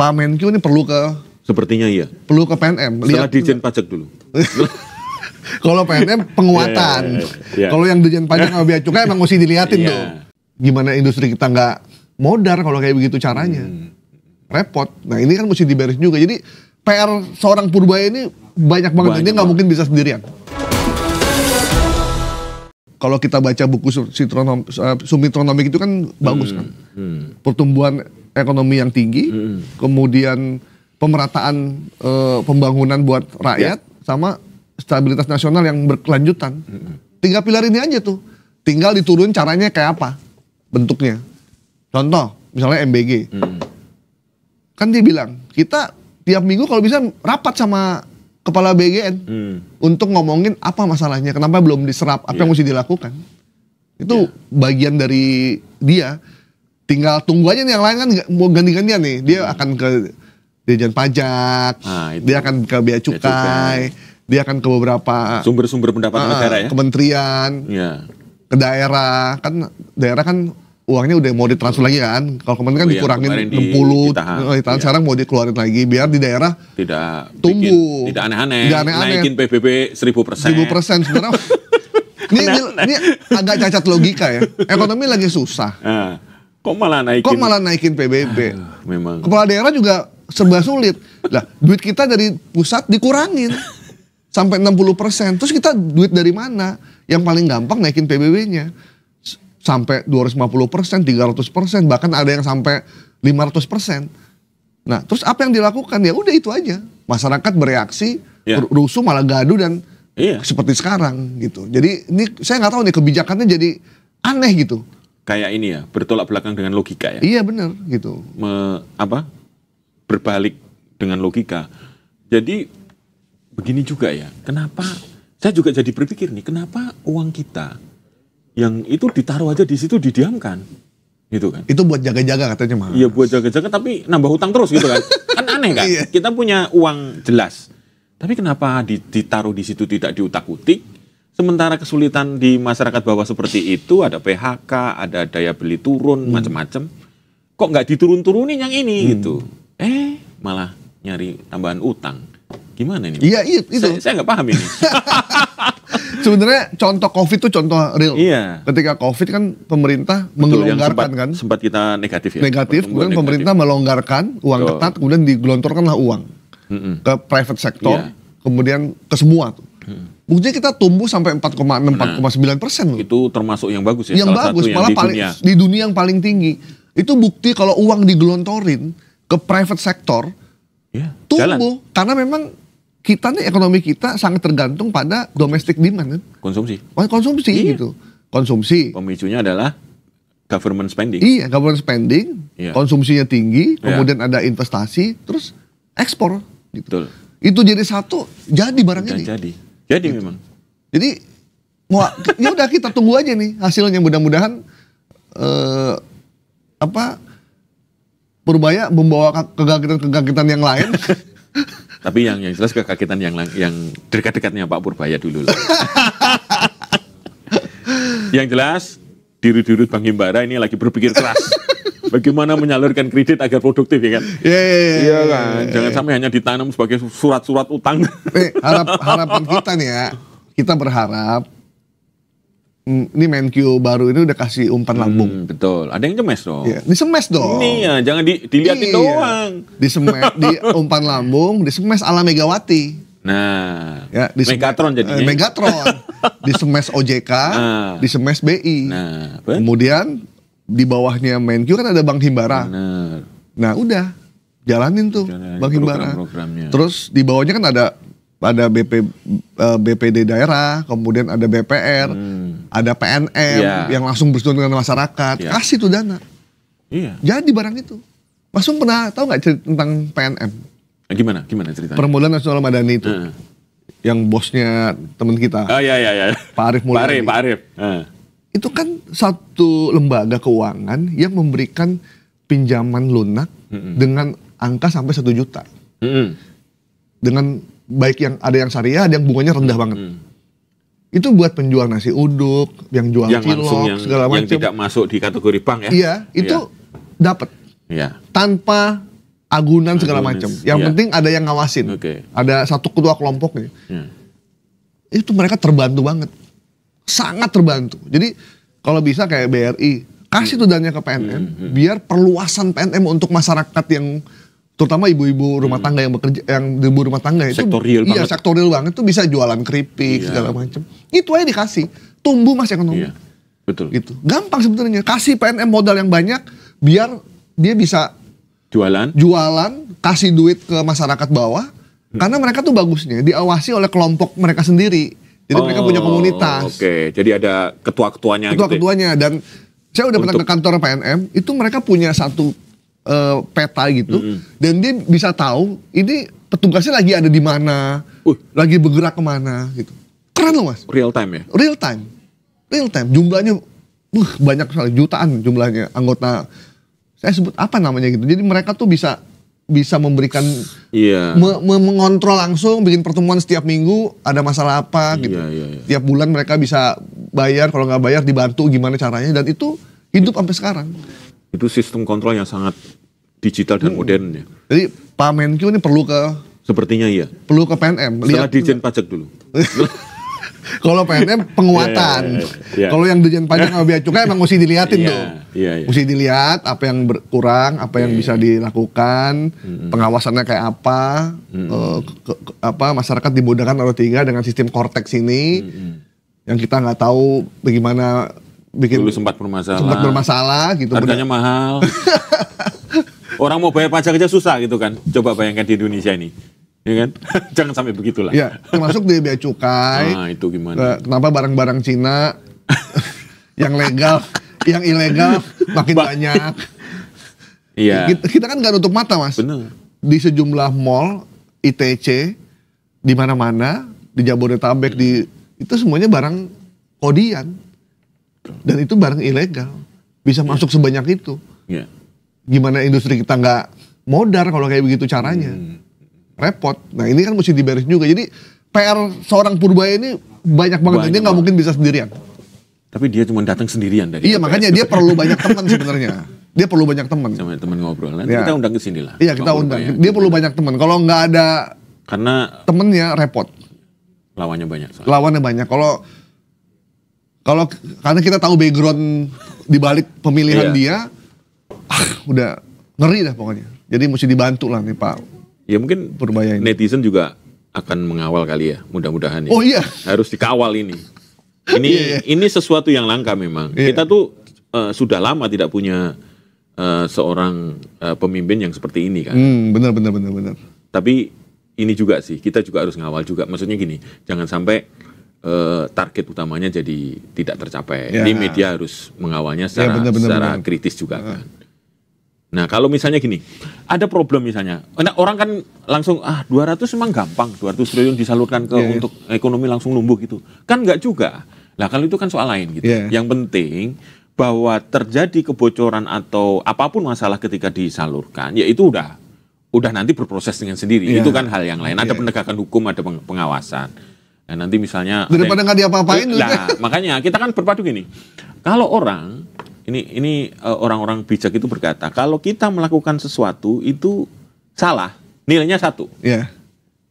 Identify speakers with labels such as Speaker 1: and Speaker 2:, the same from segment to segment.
Speaker 1: Pak Menkyu ini perlu ke
Speaker 2: Sepertinya iya.
Speaker 1: Perlu ke PNM.
Speaker 2: Setelah Dirjen Pajak dulu.
Speaker 1: Kalau PNM penguatan. Kalau yang Dirjen Pajak sama Bea Cukai emang mesti dilihatin tuh. Gimana industri kita nggak modar kalau kayak begitu caranya. Repot. Nah ini kan mesti diberes juga. Jadi PR seorang Purbaya ini banyak banget. Dia nggak mungkin bisa sendirian. Kalau kita baca buku Sumitronomik itu kan bagus kan. Pertumbuhan ekonomi yang tinggi, kemudian pemerataan pembangunan buat rakyat, sama stabilitas nasional yang berkelanjutan. 3 pilar ini aja tuh. Tinggal diturun caranya kayak apa bentuknya. Contoh, misalnya MBG. Kan dia bilang, kita tiap minggu kalau bisa rapat sama kepala BGN untuk ngomongin apa masalahnya, kenapa belum diserap, apa yang mesti dilakukan. Itu bagian dari dia. Tinggal tunggu aja nih yang lain kan mau ganti-gantian nih. Dia akan ke Dirjen Pajak, dia akan ke Bea Cukai, dia akan ke beberapa
Speaker 2: sumber-sumber pendapatan negara ya.
Speaker 1: Kementerian, ke daerah. Kan daerah kan uangnya udah mau ditransfer lagi kan. Kalau kemarin kan dikurangin 60, ditahan, sekarang mau dikeluarin lagi biar di daerah
Speaker 2: tidak
Speaker 1: tumbuh.
Speaker 2: Tidak aneh-aneh. Naikin PBB 1000%.
Speaker 1: 1000% sebenarnya. ini agak cacat logika ya. Ekonomi lagi susah.
Speaker 2: Kok malah naikin
Speaker 1: PBB?
Speaker 2: Memang.
Speaker 1: Kepala daerah juga serba sulit. Lah, duit kita dari pusat dikurangin sampai 60%. Terus kita duit dari mana? Yang paling gampang naikin PBB-nya. Sampai 250%, 300%, bahkan ada yang sampai 500%. Nah, terus apa yang dilakukan? Ya udah itu aja. Masyarakat bereaksi, rusuh malah gaduh dan seperti sekarang gitu. Jadi ini saya nggak tahu nih kebijakannya jadi aneh gitu.
Speaker 2: Kayak ini ya, bertolak belakang dengan logika ya.
Speaker 1: Iya benar gitu.
Speaker 2: Berbalik dengan logika. Jadi begini juga ya. Kenapa? Saya juga jadi berpikir nih, kenapa uang kita yang itu ditaruh aja di situ didiamkan, gitu kan?
Speaker 1: Itu buat jaga-jaga katanya mah.
Speaker 2: Iya buat jaga-jaga, tapi nambah hutang terus gitu kan? Kan aneh kan? Kita punya uang jelas, tapi kenapa ditaruh di situ tidak diutak-utik? Sementara kesulitan di masyarakat bawah seperti itu, ada PHK, ada daya beli turun, macam-macam. Kok nggak diturun-turunin yang ini gitu? Malah nyari tambahan utang. Gimana ini?
Speaker 1: Iya itu.
Speaker 2: Saya nggak paham ini.
Speaker 1: Sebenarnya contoh COVID itu contoh real.
Speaker 2: Iya.
Speaker 1: Ketika COVID kan pemerintah melonggarkan kan.
Speaker 2: Sempat kita negatif ya.
Speaker 1: Negatif, kemudian pemerintah melonggarkan uang ketat, kemudian digelontorkanlah uang ke private sector, kemudian ke semua tuh. Buktinya kita tumbuh sampai 4,6, 4,9% loh.
Speaker 2: Itu termasuk yang bagus ya.
Speaker 1: Yang bagus, malah di dunia yang paling tinggi. Itu bukti kalau uang digelontorin ke private sector, tumbuh. Karena memang kita nih, ekonomi kita sangat tergantung pada domestic demand kan? Konsumsi gitu. Konsumsi.
Speaker 2: Pemicunya adalah government spending.
Speaker 1: Iya, government spending, konsumsinya tinggi, kemudian ada investasi, terus ekspor gitu.
Speaker 2: Betul.
Speaker 1: Itu jadi satu, jadi barangnya nih.
Speaker 2: Jadi
Speaker 1: gitu.
Speaker 2: memang.
Speaker 1: Jadi ya udah kita tunggu aja nih hasilnya, mudah-mudahan Purbaya membawa kegagetan yang lain.
Speaker 2: Tapi yang jelas kekagetan yang dekat-dekatnya Pak Purbaya dulu lah. Yang jelas dirut-dirut Bank Himbara ini lagi berpikir keras. Bagaimana menyalurkan kredit agar produktif ya kan? Iya kan. Jangan sampai hanya ditanam sebagai surat-surat utang.
Speaker 1: Harapan kita nih ya, kita berharap ini Menkyu baru ini udah kasih umpan lambung.
Speaker 2: Betul. Ada yang cemes dong.
Speaker 1: Disemes dong.
Speaker 2: Ini ya, jangan dilihatin doang.
Speaker 1: Di umpan lambung, disemes ala Megawati.
Speaker 2: Nah,
Speaker 1: Megatron jadinya. Megatron. Disemes OJK, disemes BI.
Speaker 2: Nah,
Speaker 1: kemudian di bawahnya Menkyu kan ada Bank Himbara.
Speaker 2: Bener.
Speaker 1: Nah udah, jalanin tuh Bank Himbara. Terus di bawahnya kan ada BPD daerah, kemudian ada BPR, ada PNM yang langsung bersentuhan dengan masyarakat. Kasih tuh dana. Jadi barang itu. Mas Sung pernah tahu nggak cerita tentang PNM?
Speaker 2: Gimana ceritanya?
Speaker 1: Permodalan Nasional Madani itu. Yang bosnya teman kita.
Speaker 2: Iya.
Speaker 1: Pak Arief Mulyadi.
Speaker 2: Pak Arief.
Speaker 1: Itu kan satu lembaga keuangan yang memberikan pinjaman lunak dengan angka sampai 1 juta. Dengan baik yang ada yang syariah, ada yang bunganya rendah banget. Itu buat penjual nasi uduk, yang jual cilok, segala macam.
Speaker 2: Yang tidak masuk di kategori bank ya.
Speaker 1: Iya, itu dapat.
Speaker 2: Iya.
Speaker 1: Tanpa agunan segala macam. Yang penting ada yang ngawasin. Ada satu ketua kelompoknya. Itu mereka terbantu banget. Sangat terbantu. Jadi kalau bisa kayak BRI, kasih tuh dananya ke PNM, biar perluasan PNM untuk masyarakat yang terutama ibu-ibu rumah tangga yang bekerja, yang ibu rumah tangga itu
Speaker 2: sektorial banget.
Speaker 1: Iya, sektorial banget tuh bisa jualan keripik segala macam. Itu aja dikasih, tumbuh Mas ekonomi.
Speaker 2: Iya, betul.
Speaker 1: Gitu. Gampang sebenarnya. Kasih PNM modal yang banyak biar dia bisa jualan, kasih duit ke masyarakat bawah. Karena mereka tuh bagusnya diawasi oleh kelompok mereka sendiri. Jadi mereka punya komunitas.
Speaker 2: Oke, jadi ada ketua-ketuanya.
Speaker 1: Ketua-ketuanya dan saya udah pernah ke kantor PNM, itu mereka punya satu peta gitu, dan dia bisa tahu ini petugasnya lagi ada di mana, lagi bergerak kemana gitu. Keren loh Mas.
Speaker 2: Real time ya?
Speaker 1: Real time. Jumlahnya banyak sekali, jutaan jumlahnya anggota. Saya sebut apa namanya gitu. Jadi mereka tuh bisa memberikan, mengontrol langsung, bikin pertemuan setiap minggu, ada masalah apa gitu. Tiap bulan mereka bisa bayar, kalau nggak bayar dibantu gimana caranya, dan itu hidup sampai sekarang.
Speaker 2: Itu sistem kontrol yang sangat digital dan modern ya.
Speaker 1: Jadi Pak Menkyu ini perlu ke...
Speaker 2: Sepertinya iya.
Speaker 1: Perlu ke PNM.
Speaker 2: Setelah Dirjen Pajak dulu.
Speaker 1: Kalau PNM penguatan. Kalau yang Dirjen Pajak sama Bea Cukai emang mesti dilihatin tuh. Mesti dilihat apa yang berkurang, apa yang bisa dilakukan, pengawasannya kayak apa, masyarakat dimudahkan oleh 3 dengan sistem Cortex ini, yang kita nggak tahu bagaimana bikin.
Speaker 2: Dulu sempat bermasalah gitu. Harganya mahal. Orang mau bayar pajak aja susah gitu kan. Coba bayangkan di Indonesia ini. Ya kan? Jangan sampai begitulah.
Speaker 1: Ya, termasuk di Bea Cukai.
Speaker 2: Nah, itu gimana?
Speaker 1: Kenapa barang-barang Cina yang legal, yang ilegal makin banyak.
Speaker 2: Iya.
Speaker 1: Kita kan nggak nutup mata Mas.
Speaker 2: Bener.
Speaker 1: Di sejumlah mall, ITC, di mana-mana, di Jabodetabek, itu semuanya barang kodian. Dan itu barang ilegal. Bisa masuk sebanyak itu. Gimana industri kita nggak modar kalau kayak begitu caranya. Repot. Nah ini kan mesti diberes juga. Jadi PR seorang Purbaya ini banyak banget. Dia nggak mungkin bisa sendirian.
Speaker 2: Tapi dia cuma datang sendirian dari.
Speaker 1: Iya, makanya dia perlu banyak teman sebenarnya. Dia perlu banyak teman.
Speaker 2: Sama teman ngobrol. Nanti kita undang ke sini lah.
Speaker 1: Iya, kita undang. Dia perlu banyak teman. Kalau nggak ada temennya repot.
Speaker 2: Lawannya banyak.
Speaker 1: Lawannya banyak. Kalau karena kita tahu background di balik pemilihan dia, udah ngeri dah pokoknya. Jadi mesti dibantu lah nih Pak.
Speaker 2: Ya mungkin
Speaker 1: Purbaya ini.
Speaker 2: Netizen juga akan mengawal kali ya, mudah-mudahan ya.
Speaker 1: Oh iya.
Speaker 2: Harus dikawal ini. Ini sesuatu yang langka memang. Kita tuh sudah lama tidak punya seorang pemimpin yang seperti ini kan.
Speaker 1: Benar.
Speaker 2: Tapi ini juga sih, kita juga harus ngawal juga. Maksudnya gini, jangan sampai target utamanya jadi tidak tercapai. Ini media harus mengawalnya secara kritis juga kan. Nah kalau misalnya gini, ada problem misalnya, orang kan langsung 200 memang gampang, 200 triliun disalurkan ke untuk ekonomi langsung numbuh gitu. Kan enggak juga. Nah kalau itu kan soal lain gitu. Yang penting bahwa terjadi kebocoran atau apapun masalah ketika disalurkan, ya itu udah nanti berproses dengan sendiri. Itu kan hal yang lain. Ada penegakan hukum, ada pengawasan. Nah, nanti misalnya
Speaker 1: daripada nggak diapa-apain.
Speaker 2: Nah makanya kita kan berpadu gini. Kalau orang ini orang-orang bijak itu berkata, kalau kita melakukan sesuatu itu salah, nilainya 1.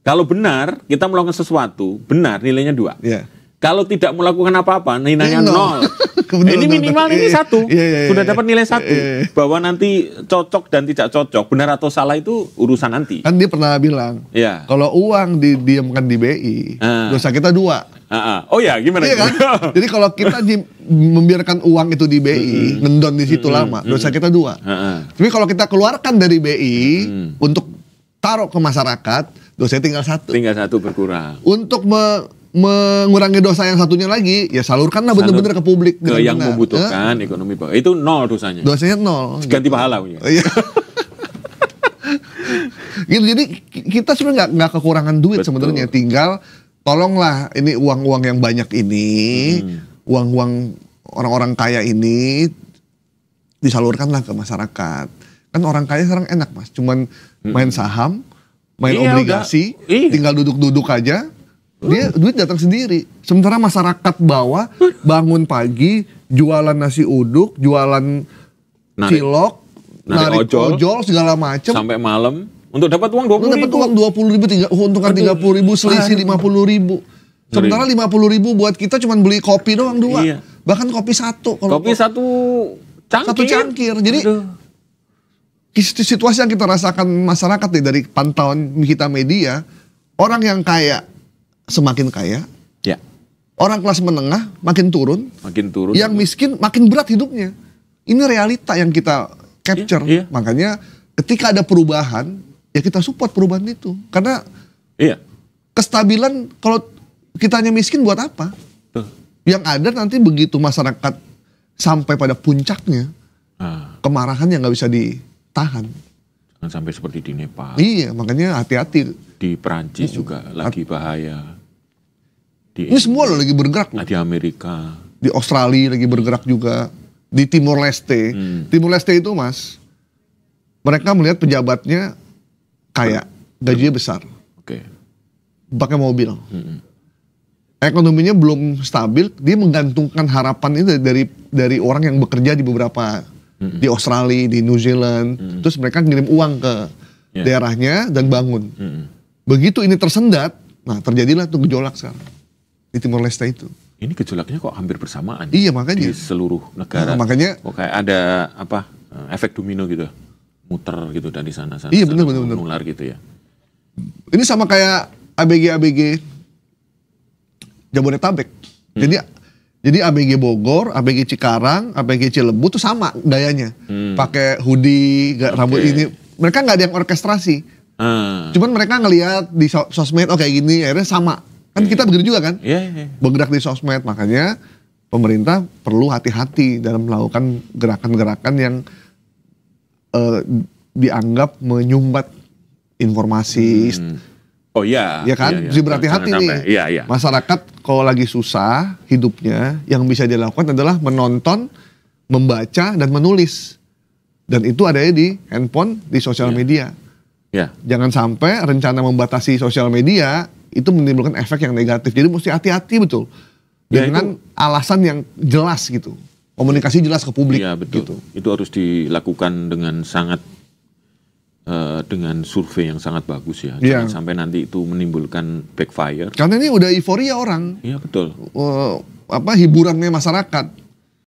Speaker 2: Kalau benar, kita melakukan sesuatu, benar, nilainya 2. Kalau tidak melakukan apa-apa, nilainya 0. Ini minimal ini 1. Sudah dapat nilai 1. Bahwa nanti cocok dan tidak cocok, benar atau salah itu urusan nanti.
Speaker 1: Kan dia pernah bilang, kalau uang didiamkan di BI, dosa kita 2.
Speaker 2: Oh ya, gimana?
Speaker 1: Iya kan? Jadi kalau kita membiarkan uang itu di BI, ngendon di situ lama, dosa kita 2. Tapi kalau kita keluarkan dari BI untuk taruh ke masyarakat, dosanya tinggal 1.
Speaker 2: Tinggal 1 berkurang.
Speaker 1: Untuk mengurangi dosa yang satunya lagi, ya salurkanlah benar-benar ke publik.
Speaker 2: Ke yang membutuhkan ekonomi bawah. Itu 0 dosanya.
Speaker 1: Dosanya 0.
Speaker 2: Ganti pahala punya.
Speaker 1: Gitu, jadi kita sebenarnya nggak kekurangan duit sebenarnya, tinggal tolonglah ini uang-uang yang banyak ini, uang-uang orang-orang kaya ini disalurkanlah ke masyarakat. Kan orang kaya sekarang enak Mas, cuman main saham, main obligasi, tinggal duduk-duduk aja, dia duit datang sendiri. Sementara masyarakat bawah bangun pagi, jualan nasi uduk, jualan cilok,
Speaker 2: narik ojol
Speaker 1: segala macam
Speaker 2: sampai malam untuk dapat uang 20.000.
Speaker 1: Dapat uang 20.000, keuntungan 30.000, selisih 50.000. Sementara 50.000 buat kita cuma beli kopi doang 2.
Speaker 2: Iya.
Speaker 1: Bahkan kopi 1.
Speaker 2: Kopi 1 cangkir.
Speaker 1: 1 cangkir. Jadi situasi yang kita rasakan masyarakat nih dari pantauan kita media, orang yang kaya semakin kaya.
Speaker 2: Ya.
Speaker 1: Orang kelas menengah makin turun. Yang miskin makin berat hidupnya. Ini realita yang kita capture.
Speaker 2: Iya.
Speaker 1: Makanya ketika ada perubahan, ya kita support perubahan itu. Karena kestabilan kalau kita hanya miskin buat apa? Yang ada nanti begitu masyarakat sampai pada puncaknya, kemarahan yang nggak bisa ditahan.
Speaker 2: Jangan sampai seperti di Nepal.
Speaker 1: Iya, makanya hati-hati.
Speaker 2: Di Perancis juga lagi bahaya.
Speaker 1: Ini semua loh lagi bergerak.
Speaker 2: Di Amerika.
Speaker 1: Di Australia lagi bergerak juga. Di Timor Leste. Timor Leste itu Mas, mereka melihat pejabatnya kaya, gajinya besar.
Speaker 2: Oke.
Speaker 1: Pakai mobil. Ekonominya belum stabil, dia menggantungkan harapan itu dari orang yang bekerja di beberapa di Australia, di New Zealand, terus mereka ngirim uang ke daerahnya dan bangun. Begitu ini tersendat, nah terjadilah tuh gejolak sekarang di Timor Leste itu. Ini
Speaker 2: gejolaknya kok hampir bersamaan.
Speaker 1: Iya makanya
Speaker 2: di seluruh negara.
Speaker 1: Makanya
Speaker 2: kok kayak ada efek domino gitu, muter gitu dari sana.
Speaker 1: Iya benar.
Speaker 2: Nular gitu ya.
Speaker 1: Ini sama kayak ABG Jabodetabek. Jadi ABG Bogor, ABG Cikarang, ABG Cilebu tuh sama gayanya. Pakai hoodie, rambut ini. Mereka nggak ada yang orkestrasi. Cuman mereka ngelihat di sosmed kayak gini, akhirnya sama. Kan kita begitu juga kan? Bergerak di sosmed. Makanya pemerintah perlu hati-hati dalam melakukan gerakan-gerakan yang dianggap menyumbat informasi.
Speaker 2: Oh iya.
Speaker 1: Ya kan? Jadi berhati-hati nih.
Speaker 2: Iya.
Speaker 1: Masyarakat kalau lagi susah hidupnya, yang bisa dilakukan adalah menonton, membaca, dan menulis. Dan itu adanya di handphone, di sosial media. Jangan sampai rencana membatasi sosial media itu menimbulkan efek yang negatif. Jadi mesti hati-hati betul. Dengan alasan yang jelas gitu. Komunikasi jelas ke publik.
Speaker 2: Iya betul.
Speaker 1: Gitu.
Speaker 2: Itu harus dilakukan dengan sangat dengan survei yang sangat bagus ya. Jangan sampai nanti itu menimbulkan backfire.
Speaker 1: Karena ini udah euforia orang.
Speaker 2: Iya betul.
Speaker 1: Hiburannya masyarakat.